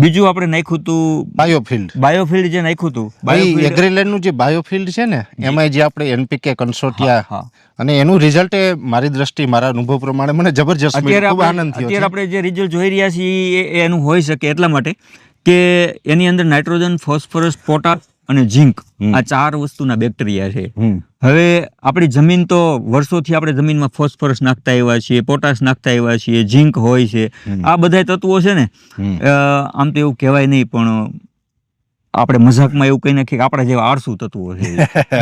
બીજું આપણે નાખ્યું હતું બાયોફિલ્ડ જે નાખ્યું હતું એગ્રીલેન્ડ નું જે બાયોફિલ્ડ છે ને એમાં જે આપણે એનપીકે કન્સોર્ટિયા અને એનું રિઝલ્ટ મારી દ્રષ્ટિ મારા અનુભવ પ્રમાણે મને જબરજસ્ત મળ્યું, ખૂબ આનંદ થયો. અત્યારે આપણે જે રિઝલ્ટ જોઈ રહ્યા છીએ એ એનું હોઈ શકે એટલા માટે કે એની અંદર નાઇટ્રોજન, ફોસ્ફરસ, પોટાશ અને ઝીંક આ 4 વસ્તુના બેક્ટેરિયા છે. હવે આપણી જમીન તો વર્ષોથી આપણે જમીનમાં ફોસ્ફરસ નાખતા આવ્યા છીએ, પોટાશ નાખતા આવ્યા છીએ, ઝીંક હોય છે, આ બધા તત્વો છે ને આમ તો એવું કહેવાય નહીં પણ આપણે મજાકમાં એવું કહી નાખીએ કે આપણા જેવા આળસુ તત્વો છે.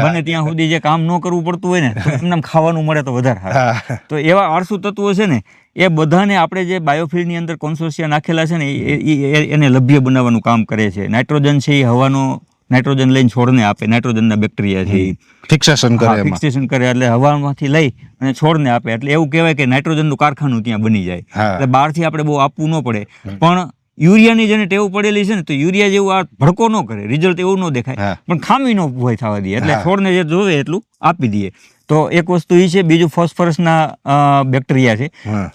બને ત્યાં સુધી જે કામ ન કરવું પડતું હોય ને તો એમને ખાવાનું મળે તો વધારે સારું. તો એવા આળસુ તત્વો છે ને એ બધાને આપણે જે બાયોફિલ્ડની અંદર કોન્સોર્ટિયા નાખેલા છે ને એને લભ્ય બનાવવાનું કામ કરે છે. નાઇટ્રોજન છે એ હવાનો નાઇટ્રોજન લઈને છોડને આપે, નાઇટ્રોજનના બેક્ટેરિયા છે ફિક્સેશન કરે એટલે હવામાંથી લઈ અને છોડને આપે. એટલે એવું કહેવાય કે નાઇટ્રોજનનું કારખાનું ત્યાં બની જાય. એટલે બહારથી આપણે બહુ આપવું ન પડે. પણ યુરિયાની જેને ટેવ પડેલી છે ને તો યુરિયા જેવું આ ભડકો ન કરે, રિઝલ્ટ એવું ન દેખાય પણ ખામી ન ઉભી થવા દે. એટલે છોડને જે જોવે એટલું આપી દઈએ. તો એક વસ્તુ એ છે. બીજું ફોસ્ફરસના બેક્ટેરિયા છે.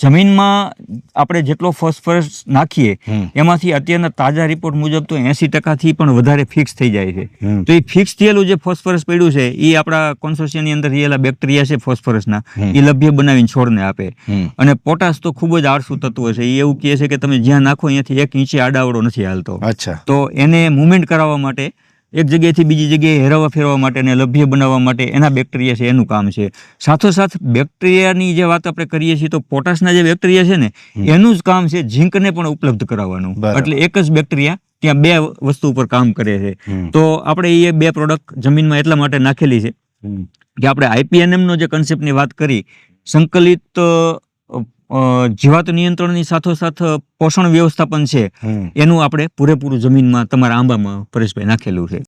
જમીનમાં આપણે જેટલો ફોસ્ફરસ નાખીએ એમાંથી અત્યારના તાજા રિપોર્ટ મુજબ તો 80% પણ વધારે ફિક્સ થઈ જાય છે. તો એ ફિક્સ થયેલું જે ફોસ્ફરસ પડ્યું છે એ આપણા કોન્સોર્ટિયાની અંદર રહેલા બેક્ટેરિયા છે ફોસ્ફરસના, એ લભ્ય બનાવીને છોડને આપે. અને પોટાશ તો ખૂબ જ આળસુ તત્વ છે. એ એવું કહે છે કે તમે જ્યાં નાખો અહીંયાથી 1 ઇંચે આડાવડો નથી હાલતો. તો એને મુવમેન્ટ કરાવવા માટે, એક જગ્યાએથી બીજી જગ્યાએ હેરવા ફેરવા માટે અને લભ્ય બનાવવા માટે એના બેક્ટેરિયા છે એનું કામ છે. સાથોસાથ બેક્ટેરિયાની જે વાત આપણે કરીએ છીએ તો પોટાશના જે બેક્ટેરિયા છે ને એનું જ કામ છે ઝીંકને પણ ઉપલબ્ધ કરાવવાનું. એટલે એક જ બેક્ટેરિયા ત્યાં 2 વસ્તુ ઉપર કામ કરે છે. તો આપણે એ 2 પ્રોડક્ટ જમીનમાં એટલા માટે નાખેલી છે કે આપણે IPNM નો જે કન્સેપ્ટની વાત કરી, સંકલિત જીવાત નિયંત્રણની સાથોસાથ પોષણ વ્યવસ્થાપન છે એનું આપણે પૂરેપૂરું જમીનમાં તમારા આંબામાં પરેશભાઈ નાખેલું છે.